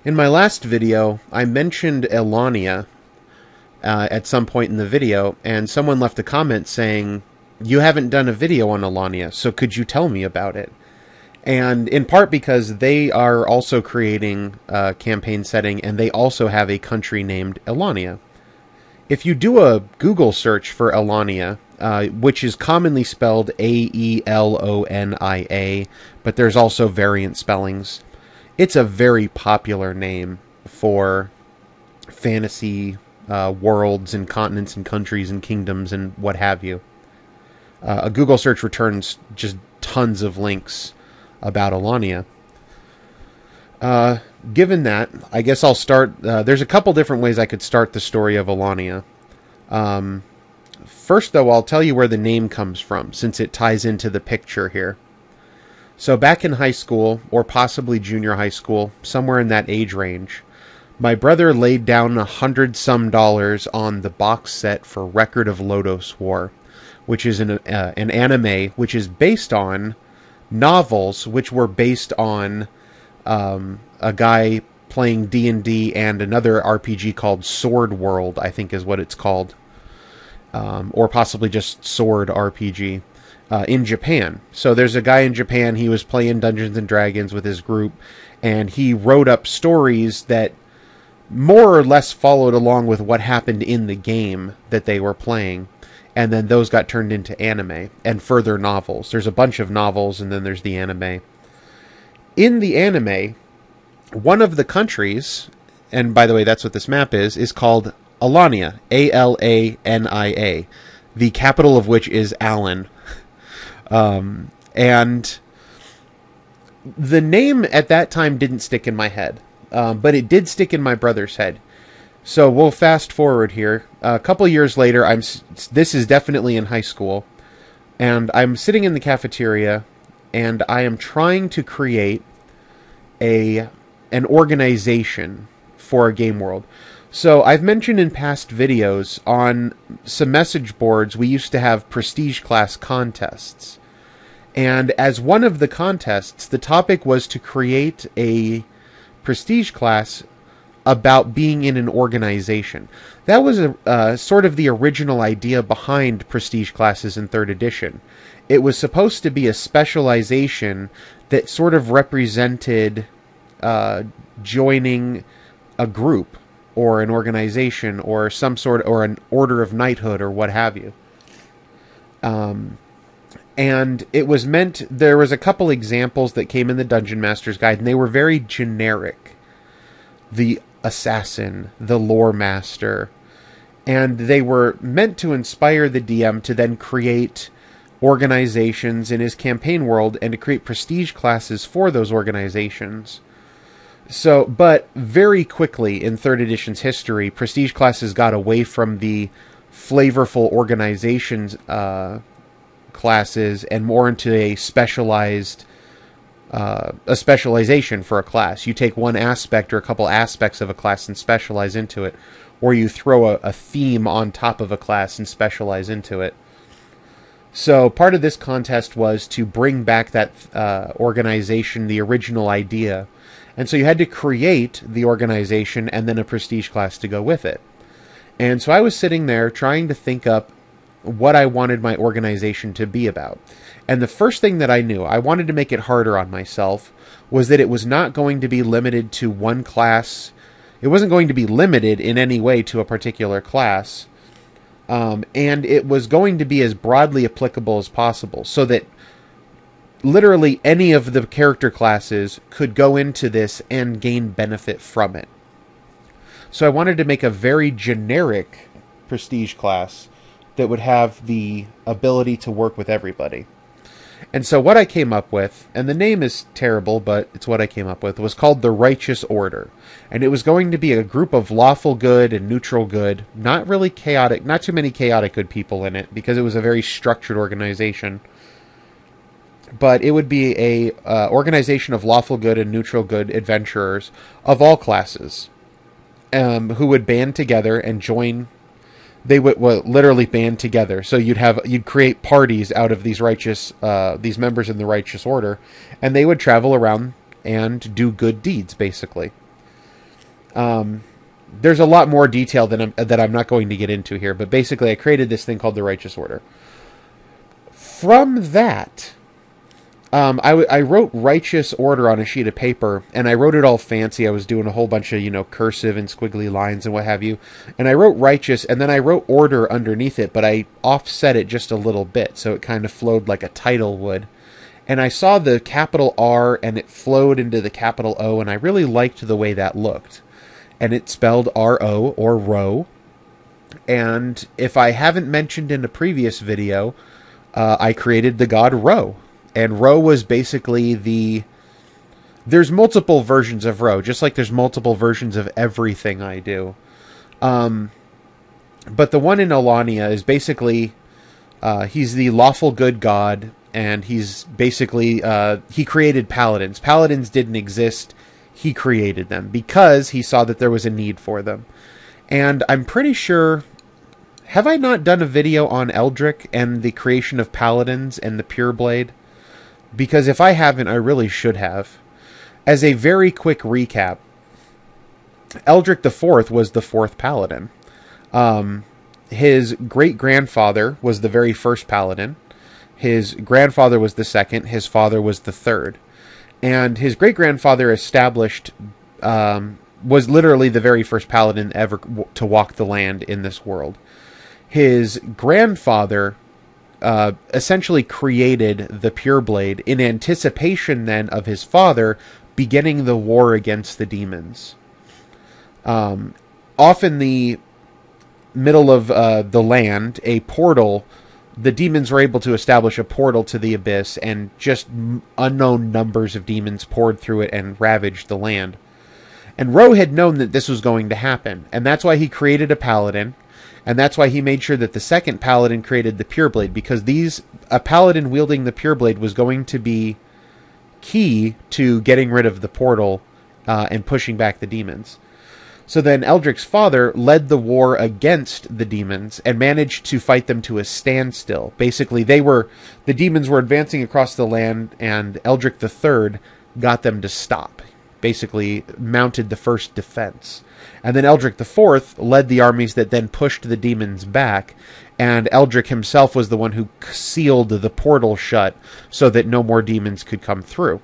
In my last video, I mentioned Aelonia at some point in the video, and someone left a comment saying, "You haven't done a video on Aelonia, so could you tell me about it?" And in part because they are also creating a campaign setting, and they also have a country named Aelonia. If you do a Google search for Aelonia, which is commonly spelled Aelonia, but there's also variant spellings, it's a very popular name for fantasy worlds and continents and countries and kingdoms and what have you. A Google search returns just tons of links about Aelonia. Given that, I guess I'll start... there's a couple different ways I could start the story of Aelonia. First, though, I'll tell you where the name comes from, since it ties into the picture here. So back in high school, or possibly junior high school, somewhere in that age range, my brother laid down $100-some on the box set for Record of Lodoss War, which is an anime which is based on novels which were based on a guy playing D&D and another RPG called Sword World, I think is what it's called, or possibly just Sword RPG. In Japan. So there's a guy in Japan, he was playing Dungeons and Dragons with his group, and he wrote up stories that more or less followed along with what happened in the game that they were playing, and then those got turned into anime and further novels. There's a bunch of novels, and then there's the anime. In the anime, one of the countries, and by the way, that's what this map is called Aelonia, Alania, the capital of which is Allen. And the name at that time didn't stick in my head, but it did stick in my brother's head. So we'll fast forward here. A couple years later, this is definitely in high school, and I'm sitting in the cafeteria, and I am trying to create an organization for a game world. So I've mentioned in past videos on some message boards we used to have prestige class contests. And as one of the contests, the topic was to create a prestige class about being in an organization. That was sort of the original idea behind prestige classes in 3rd edition. It was supposed to be a specialization that sort of represented joining a group or an organization or some sort, or an order of knighthood or what have you. And it was meant, there was a couple examples that came in the Dungeon Master's Guide, and they were very generic. The assassin, the lore master, and they were meant to inspire the DM to then create organizations in his campaign world and to create prestige classes for those organizations. So, but very quickly in 3rd edition's history, prestige classes got away from the flavorful organizations classes and more into a specialization for a class. You take one aspect or a couple aspects of a class and specialize into it, or you throw a theme on top of a class and specialize into it. So part of this contest was to bring back that organization, the original idea. And so you had to create the organization and then a prestige class to go with it. And so I was sitting there trying to think up what I wanted my organization to be about. And the first thing that I knew, I wanted to make it harder on myself, was that it was not going to be limited to one class. It wasn't going to be limited in any way to a particular class. And it was going to be as broadly applicable as possible, so that literally any of the character classes could go into this and gain benefit from it. So I wanted to make a very generic prestige class that would have the ability to work with everybody. And so what I came up with, and the name is terrible, but it's what I came up with, was called the Righteous Order. And it was going to be a group of lawful good and neutral good, not really chaotic, not too many chaotic good people in it, because it was a very structured organization. But it would be a organization of lawful good and neutral good adventurers of all classes, who would band together and join. They would literally band together. So you'd create parties out of these these members in the Righteous Order, and they would travel around and do good deeds, basically. There's a lot more detail that I'm not going to get into here, but basically I created this thing called the Righteous Order. From that, I wrote Righteous Order on a sheet of paper, and I wrote it all fancy. I was doing a whole bunch of, cursive and squiggly lines and what have you. And I wrote Righteous, and then I wrote Order underneath it, but I offset it just a little bit, so it kind of flowed like a title would. And I saw the capital R, and it flowed into the capital O, and I really liked the way that looked. And it spelled R-O, or Ro. And if I haven't mentioned in a previous video, I created the god Ro. And Ro was basically there's multiple versions of Ro, just like there's multiple versions of everything I do. But the one in Aelonia is basically, he's the lawful good god, and he's basically, he created paladins. Paladins didn't exist, he created them, because he saw that there was a need for them. And I'm pretty sure, have I not done a video on Eldrick and the creation of paladins and the pure blade? Because if I haven't, I really should have. As a very quick recap, Eldrick IV was the fourth paladin. His great-grandfather was the very first paladin. His grandfather was the second. His father was the third. And his great-grandfather established, was literally the very first paladin ever to walk the land in this world. His grandfather essentially created the Pure Blade in anticipation then of his father beginning the war against the demons. Off in the middle of the land, a portal, the demons were able to establish a portal to the abyss, and just unknown numbers of demons poured through it and ravaged the land. And Ro had known that this was going to happen, and that's why he created a paladin. And that's why he made sure that the second paladin created the Pure Blade, because a paladin wielding the Pure Blade was going to be key to getting rid of the portal and pushing back the demons. So then Eldrick's father led the war against the demons and managed to fight them to a standstill. Basically, the demons were advancing across the land, and Eldrick III got them to stop. Basically mounted the first defense. And then Eldrick IV led the armies that then pushed the demons back, and Eldrick himself was the one who sealed the portal shut so that no more demons could come through.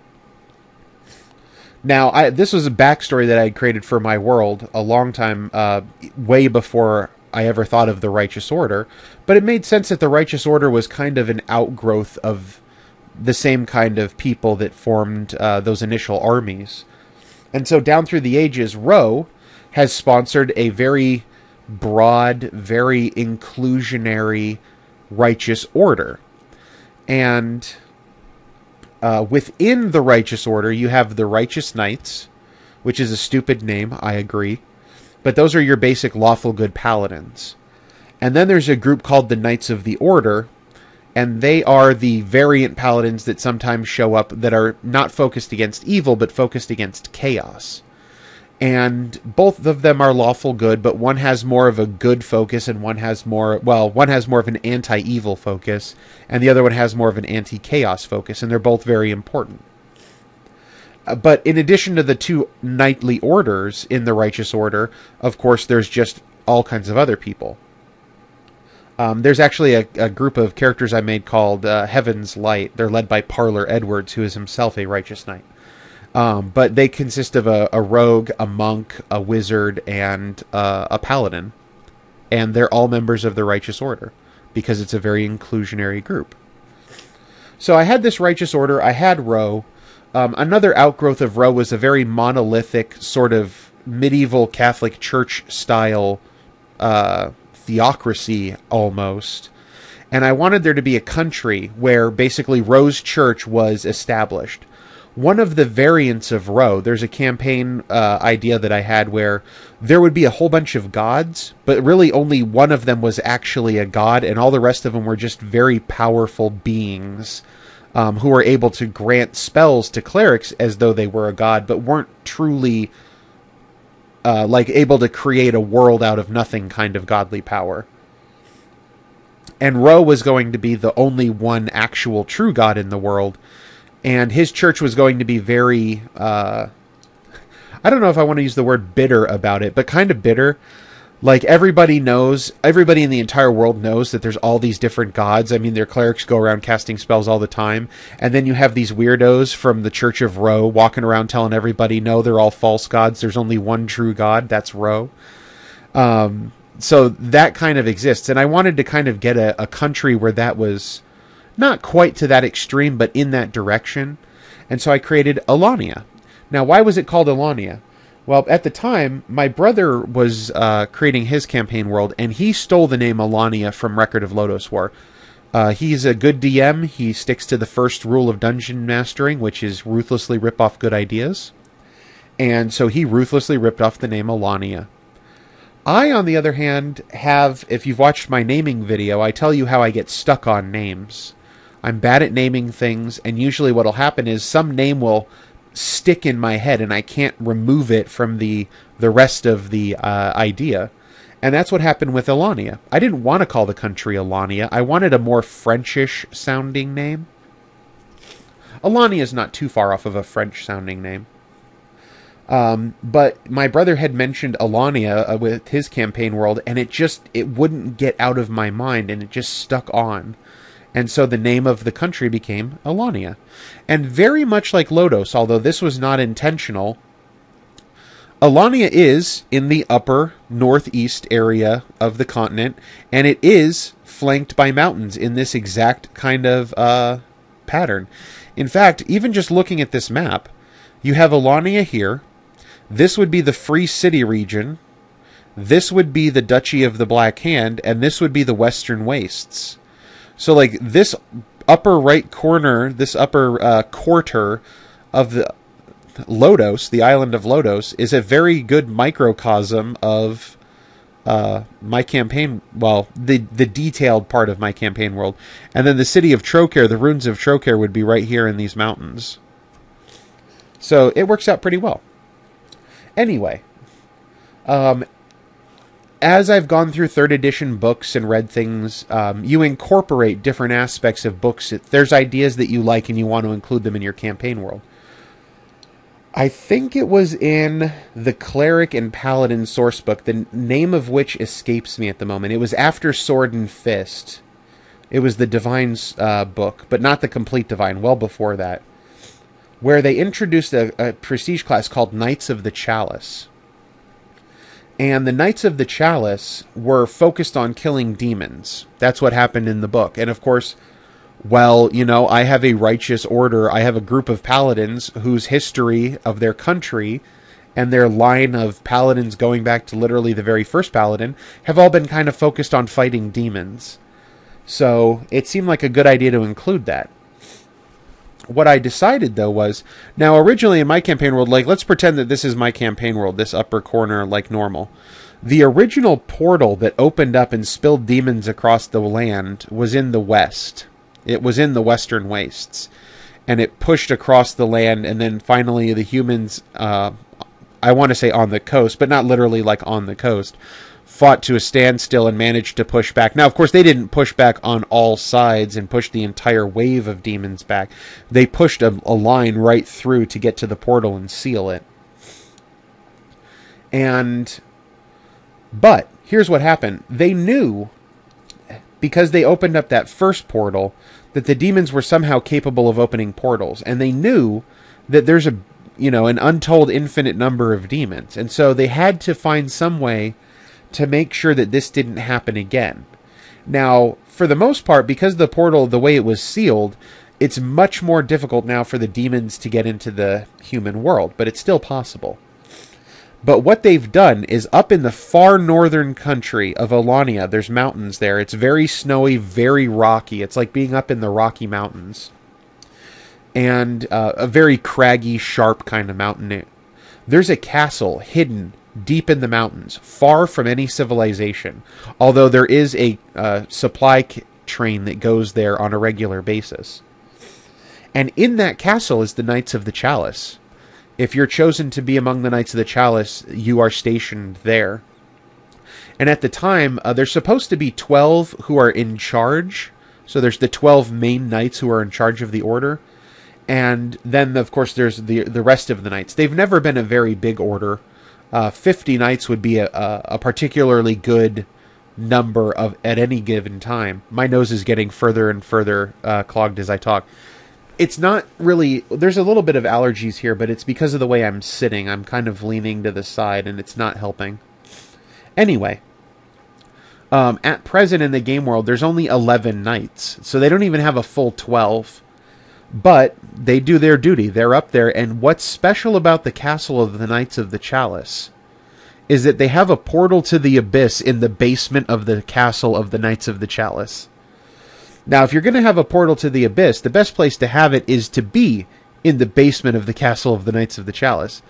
Now, this was a backstory that I had created for my world a long time, way before I ever thought of the Righteous Order, but it made sense that the Righteous Order was kind of an outgrowth of the same kind of people that formed those initial armies. And so down through the ages, Ro has sponsored a very broad, very inclusionary Righteous Order. And within the Righteous Order, you have the Righteous Knights, which is a stupid name, I agree. But those are your basic lawful good paladins. And then there's a group called the Knights of the Order, and they are the variant paladins that sometimes show up that are not focused against evil, but focused against chaos. And both of them are lawful good, but one has more of a good focus, and one has more of an anti-evil focus, and the other one has more of an anti-chaos focus, and they're both very important. But in addition to the two knightly orders in the Righteous Order, of course, there's just all kinds of other people. There's actually a group of characters I made called Heaven's Light. They're led by Parlor Edwards, who is himself a Righteous Knight. But they consist of a rogue, a monk, a wizard, and a paladin. And they're all members of the Righteous Order, because it's a very inclusionary group. So I had this Righteous Order, I had Ro. Another outgrowth of Ro was a very monolithic, sort of medieval Catholic Church-style theocracy, almost. And I wanted there to be a country where basically Ro's church was established. One of the variants of Ro, there's a campaign idea that I had where there would be a whole bunch of gods, but really only one of them was actually a god, and all the rest of them were just very powerful beings who were able to grant spells to clerics as though they were a god, but weren't truly able to create a world out of nothing kind of godly power. And Ro was going to be the only one actual true god in the world, and his church was going to be very, I I don't know if I want to use the word bitter about it, but kind of bitter. Like, everybody knows, everybody in the entire world knows that there's all these different gods. I mean, their clerics go around casting spells all the time. And then you have these weirdos from the Church of Ro walking around telling everybody, no, they're all false gods. There's only one true god. That's Ro. So that kind of exists. And I wanted to kind of get a country where that was not quite to that extreme, but in that direction. And so I created Aelonia. Now, why was it called Aelonia? Well, at the time, my brother was creating his campaign world, and he stole the name Aelonia from Record of Lodoss War. He's a good DM. He sticks to the first rule of dungeon mastering, which is ruthlessly rip off good ideas. And so he ruthlessly ripped off the name Aelonia. I, on the other hand, have, if you've watched my naming video, I tell you how I get stuck on names. I'm bad at naming things, and usually what'll happen is some name will stick in my head and I can't remove it from the rest of the idea. And that's what happened with Aelonia. I didn't want to call the country Aelonia. I wanted a more Frenchish sounding name. Aelonia is not too far off of a French sounding name. But my brother had mentioned Aelonia with his campaign world, and it wouldn't get out of my mind, and it just stuck on. And so the name of the country became Aelonia. And very much like Lodoss, although this was not intentional, Aelonia is in the upper northeast area of the continent, and it is flanked by mountains in this exact kind of pattern. In fact, even just looking at this map, you have Aelonia here. This would be the Free City region. This would be the Duchy of the Black Hand, and this would be the Western Wastes. So, like, this upper right corner, this upper quarter of the Lodoss, the island of Lodoss, is a very good microcosm of my campaign, well, the detailed part of my campaign world. And then the city of Trocare, the ruins of Trocare, would be right here in these mountains. So, it works out pretty well. Anyway, as I've gone through 3rd edition books and read things, you incorporate different aspects of books. There's ideas that you like and you want to include them in your campaign world. I think it was in the Cleric and Paladin sourcebook, the name of which escapes me at the moment. It was after Sword and Fist. It was the Divine's book, but not the Complete Divine, well before that, where they introduced a prestige class called Knights of the Chalice. And the Knights of the Chalice were focused on killing demons. That's what happened in the book. And of course, well, you know, I have a righteous order. I have a group of paladins whose history of their country and their line of paladins going back to literally the very first paladin have all been kind of focused on fighting demons. So it seemed like a good idea to include that. What I decided, though, was, now originally in my campaign world, like, let's pretend that this is my campaign world, this upper corner, like normal. The original portal that opened up and spilled demons across the land was in the west. It was in the Western Wastes. And it pushed across the land, and then finally the humans, I want to say on the coast, but not literally like on the coast, fought to a standstill and managed to push back. Now, of course, they didn't push back on all sides and push the entire wave of demons back. They pushed a line right through to get to the portal and seal it. But here's what happened. They knew, because they opened up that first portal, that the demons were somehow capable of opening portals. And they knew that there's an untold infinite number of demons. And so they had to find some way to make sure that this didn't happen again. Now, for the most part, because the portal, the way it was sealed, it's much more difficult now for the demons to get into the human world, but it's still possible. But what they've done is, up in the far northern country of Aelonia, there's mountains there. It's very snowy, very rocky. It's like being up in the Rocky Mountains. And a very craggy, sharp kind of mountain. There's a castle hidden deep in the mountains, far from any civilization, although there is a supply train that goes there on a regular basis. And in that castle is the Knights of the Chalice. If you're chosen to be among the Knights of the Chalice, you are stationed there. And at the time, there's supposed to be 12 who are in charge. So there's the 12 main knights who are in charge of the order. And then, of course, there's the rest of the knights. They've never been a very big order. 50 knights would be a particularly good number at any given time. My nose is getting further and further clogged as I talk. It's not really... There's a little bit of allergies here, but it's because of the way I'm sitting. I'm kind of leaning to the side, and it's not helping. Anyway, at present in the game world, there's only 11 knights, so they don't even have a full 12. But they do their duty. They're up there, and what's special about the Castle of the Knights of the Chalice is that they have a portal to the abyss in the basement of the Castle of the Knights of the Chalice. Now, if you're going to have a portal to the abyss, the best place to have it is to be in the basement of the Castle of the Knights of the Chalice.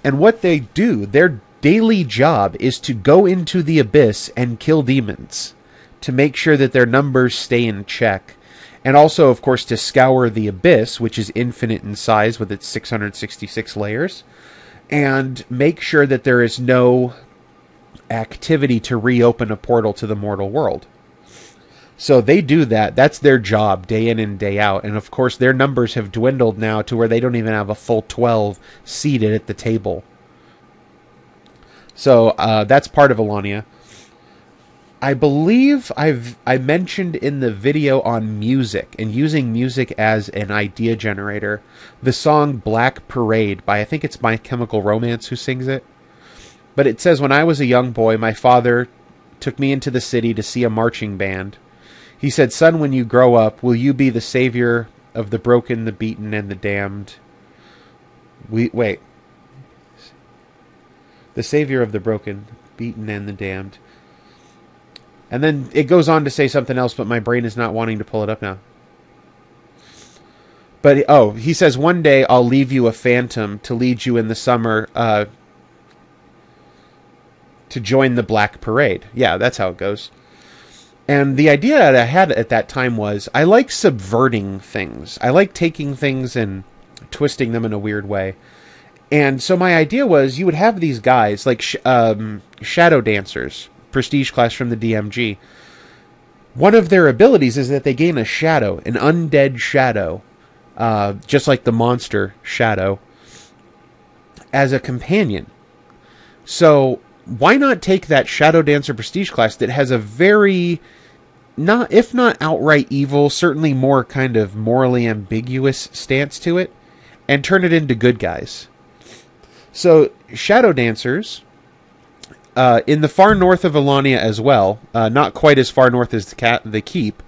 And what they do, their daily job is to go into the abyss and kill demons to make sure that their numbers stay in check. And also, of course, to scour the abyss, which is infinite in size with its 666 layers, and make sure that there is no activity to reopen a portal to the mortal world. So they do that. That's their job, day in and day out. And, of course, their numbers have dwindled now to where they don't even have a full 12 seated at the table. So that's part of Aelonia. I believe I mentioned in the video on music and using music as an idea generator the song Black Parade by, I think it's My Chemical Romance who sings it. But it says, when I was a young boy, my father took me into the city to see a marching band. He said, son, when you grow up, will you be the savior of the broken, the beaten, and the damned? Wait. The savior of the broken, beaten, and the damned. And then it goes on to say something else, but my brain is not wanting to pull it up now. But, oh, he says, one day I'll leave you a phantom to lead you in the summer to join the Black Parade. Yeah, that's how it goes. And the idea that I had at that time was, I like subverting things. I like taking things and twisting them in a weird way. And so my idea was, you would have these guys, like shadow dancers, prestige class from the DMG. One of their abilities is that they gain a shadow, an undead shadow, just like the monster shadow, as a companion. So why not take that shadow dancer prestige class that has a very, if not outright evil, certainly more kind of morally ambiguous stance to it, and turn it into good guys. So shadow dancers, in the far north of Aelonia as well, not quite as far north as the keep,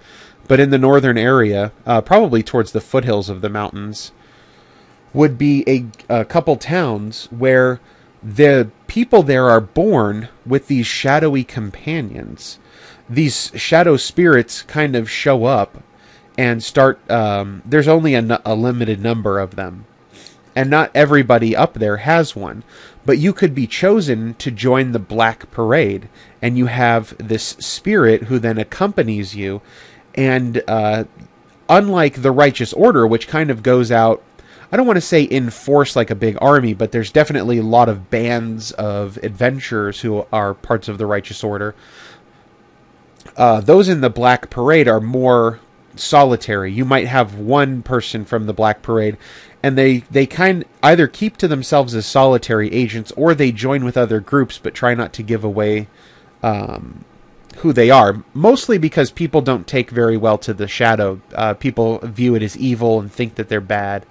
but in the northern area, probably towards the foothills of the mountains, would be a couple towns where the people there are born with these shadowy companions. These shadow spirits kind of show up and start... there's only a limited number of them. And not everybody up there has one. But you could be chosen to join the Black Parade. And you have this spirit who then accompanies you. And unlike the Righteous Order, which kind of goes out... I don't want to say in force like a big army, but there's definitely a lot of bands of adventurers who are parts of the Righteous Order. Those in the Black Parade are more solitary. You might have one person from the Black Parade, and they either keep to themselves as solitary agents, or they join with other groups but try not to give away who they are. Mostly because people don't take very well to the shadow. People view it as evil and think that they're bad,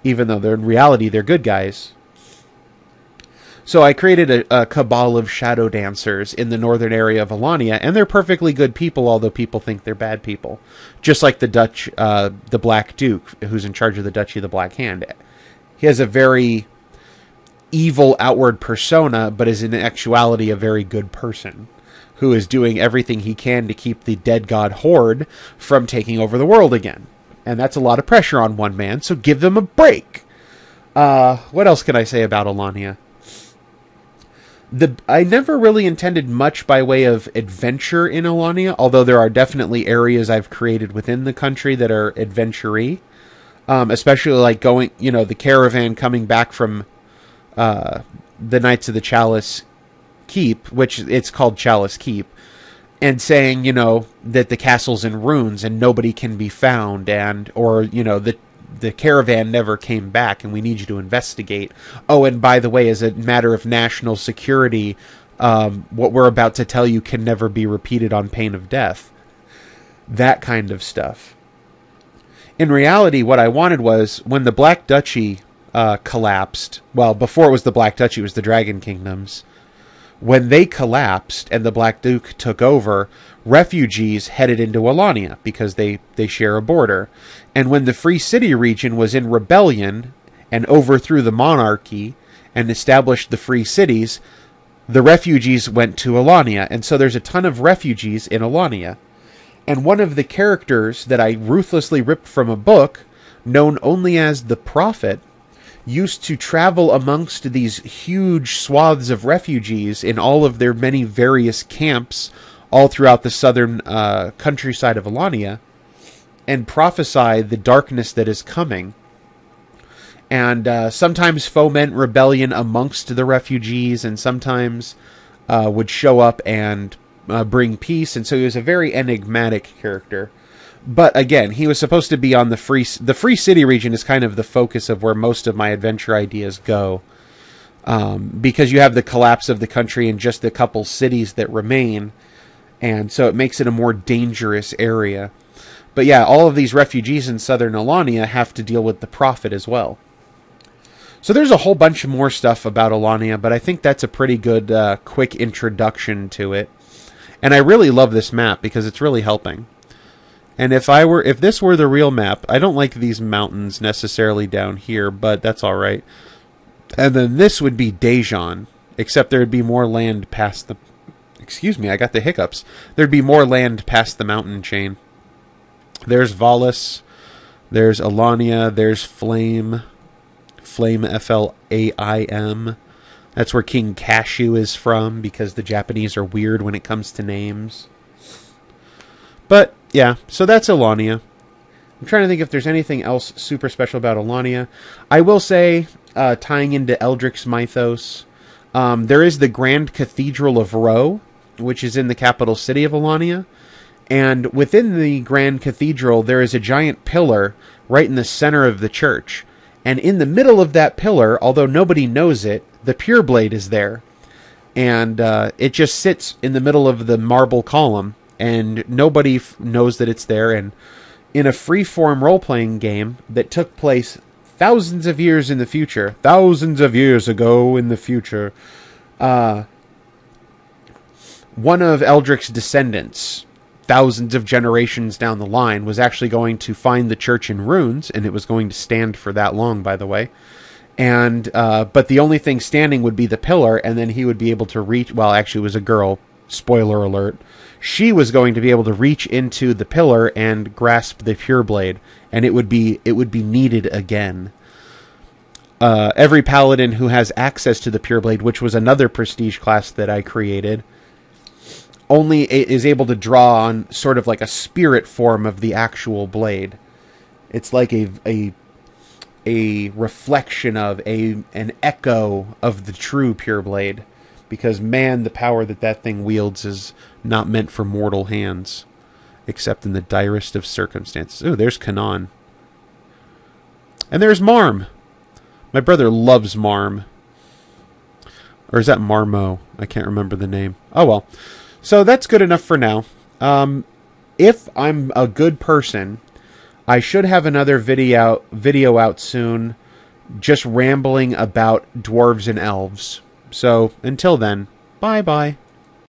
even though in reality they're good guys. So I created a cabal of shadow dancers in the northern area of Aelonia, and they're perfectly good people, although people think they're bad people. Just like the Black Duke, who's in charge of the Duchy of the Black Hand. He has a very evil outward persona, but is in actuality a very good person, who is doing everything he can to keep the dead god Horde from taking over the world again. And that's a lot of pressure on one man, so give them a break. What else can I say about Aelonia? I never really intended much by way of adventure in Aelonia, although there are definitely areas I've created within the country that are adventure-y. Especially like going, the caravan coming back from the Knights of the Chalice Keep, which it's called Chalice Keep, and saying, that the castle's in ruins and nobody can be found, or the the caravan never came back, and we need you to investigate. Oh, and by the way, as a matter of national security, what we're about to tell you can never be repeated on pain of death. That kind of stuff. In reality, what I wanted was, when the Black Duchy collapsed, well, before it was the Black Duchy, it was the Dragon Kingdoms. When they collapsed and the Black Duke took over, refugees headed into Aelonia because they share a border. And when the Free City region was in rebellion and overthrew the monarchy and established the free cities, the refugees went to Aelonia. And so there's a ton of refugees in Aelonia. And one of the characters that I ruthlessly ripped from a book, known only as the Prophet, used to travel amongst these huge swaths of refugees in all of their many various camps all throughout the southern countryside of Aelonia, and prophesy the darkness that is coming. And sometimes foment rebellion amongst the refugees, and sometimes would show up and bring peace. And so he was a very enigmatic character. But again, he was supposed to be on the Free City region is kind of the focus of where most of my adventure ideas go. Because you have the collapse of the country and just the couple cities that remain. And so it makes it a more dangerous area. But yeah, all of these refugees in southern Aelonia have to deal with the Prophet as well. So there's a whole bunch more stuff about Aelonia, but I think that's a pretty good quick introduction to it. And I really love this map because it's really helping. And if this were the real map, I don't like these mountains necessarily down here, but that's all right. And then this would be Daejeon, except there would be more land past the... Excuse me, I got the hiccups. There'd be more land past the mountain chain. There's Valus, there's Aelonia, there's Flame, F-L-A-I-M. That's where King Cashew is from, because the Japanese are weird when it comes to names. But, yeah, so that's Aelonia. I'm trying to think if there's anything else super special about Aelonia. I will say, tying into Eldric's mythos, there is the Grand Cathedral of Ro, which is in the capital city of Aelonia. And within the Grand Cathedral, there is a giant pillar right in the center of the church. And in the middle of that pillar, although nobody knows it, the Pure Blade is there. And it just sits in the middle of the marble column. And nobody knows that it's there. And in a free-form role-playing game that took place thousands of years in the future, thousands of years ago in the future, one of Eldric's descendants, thousands of generations down the line, was actually going to find the church in ruins, and it was going to stand for that long, by the way. And but the only thing standing would be the pillar, and then he would be able to reach... Well, actually, it was a girl. Spoiler alert. She was going to be able to reach into the pillar and grasp the Pure Blade, and it would be needed again. Every paladin who has access to the Pure Blade, which was another prestige class that I created, only is able to draw on sort of like a spirit form of the actual blade. It's like a reflection of, an echo of the true Pure Blade. Because, man, the power that thing wields is not meant for mortal hands. Except in the direst of circumstances. Ooh, there's Kanan. And there's Marm. My brother loves Marm. Or is that Marmo? I can't remember the name. Oh, well. So that's good enough for now. If I'm a good person, I should have another video out soon, just rambling about dwarves and elves. So until then, bye-bye.